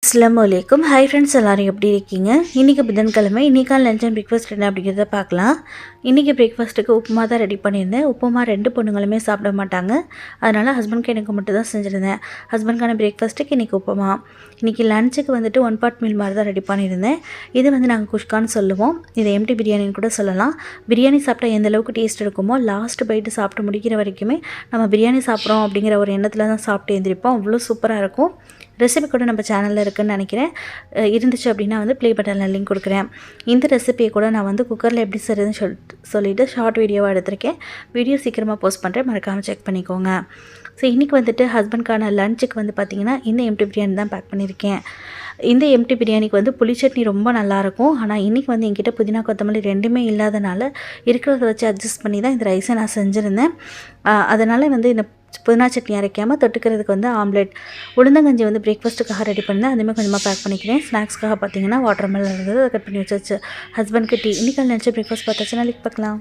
அஸ்ஸலாமு அலைக்கும். Hi friends, எல்லோரும் எப்படி இருக்கீங்க? இன்றைக்கி புதன்கிழமை. இன்றைக்கான லஞ்ச் அண்ட் பிரேக்ஃபாஸ்ட் என்ன அப்படிங்கிறத பார்க்கலாம். இன்றைக்கி பிரேக்ஃபாஸ்ட்டுக்கு உப்புமா தான் ரெடி பண்ணியிருந்தேன். உப்புமா 2 பொண்ணுங்களுமே சாப்பிட மாட்டாங்க. அதனால் ஹஸ்பண்ட்க்கு எனக்கு மட்டும் தான் செஞ்சுருந்தேன். ஹஸ்பண்ட்கான பிரேக்ஃபாஸ்ட்டுக்கு இன்றைக்கி உப்புமா. இன்றைக்கி லஞ்சுக்கு வந்துட்டு 1 பாட் மீல் மாதிரி தான் ரெடி பண்ணியிருந்தேன். இது நாங்கள் குஷ்கான்னு சொல்லுவோம். இதை எம்டி பிரியாணின்னு கூட சொல்லலாம். பிரியாணி சாப்பிட்டா எந்த அளவுக்கு டேஸ்ட் இருக்குமோ லாஸ்ட் பைட்டு சாப்பிட்டு முடிக்கிற வரைக்குமே நம்ம பிரியாணி சாப்பிட்றோம் அப்படிங்கிற ஒரு எண்ணத்தில் தான் சாப்பிட்டு எழுந்திரிப்போம். அவ்வளோ சூப்பராக இருக்கும். ரெசிபி கூட நம்ம சேனலில் இருக்குதுன்னு நினைக்கிறேன். இருந்துச்சு அப்படின்னா ப்ளே பட்டனில் லிங்க் கொடுக்குறேன். இந்த ரெசிபியை கூட நான் குக்கரில் எப்படி செய்கிறதுன்னு சொல்லிவிட்டு ஷார்ட் வீடியோவாக எடுத்திருக்கேன். வீடியோ சீக்கிரமாக போஸ்ட் பண்ணுறேன், மறக்காமல் செக் பண்ணிக்கோங்க. ஸோ இன்றைக்கி ஹஸ்பண்ட்கான லஞ்சுக்கு பார்த்திங்கன்னா இந்த எம்டி பிரியாணி தான் பேக் பண்ணியிருக்கேன். இந்த எம்டி பிரியாணிக்கு புளி சட்னி ரொம்ப நல்லாயிருக்கும். ஆனால் இன்றைக்கி என்கிட்ட புதினா கொத்தமல்லி ரெண்டுமே இல்லாதனால இருக்கிறத வச்சு அட்ஜஸ்ட் பண்ணி தான் இந்த ரைஸை நான் செஞ்சுருந்தேன். அதனால் இந்த புதினா சட்னி அரைக்காமல் தொட்டுக்கிறதுக்கு ஆம்லெட் உளுந்தங்கஞ்சி பிரேக்ஃபாஸ்ட்டுக்காக ரெடி பண்ணேன். அதுமாதிரி கொஞ்சமாக பேக் பண்ணிக்கிறேன். ஸ்நாக்ஸ்க்காக பார்த்திங்கன்னா வாட்டர் மெலன் இருந்தது, அதை கட் பண்ணி வச்சாச்சு. ஹஸ்பண்ட்க்கு டீ. இன்றைக்கி நினச்ச பிரேக்ஃபாஸ்ட் பார்த்தாச்சு. நாளைக்கு பார்க்கலாம்.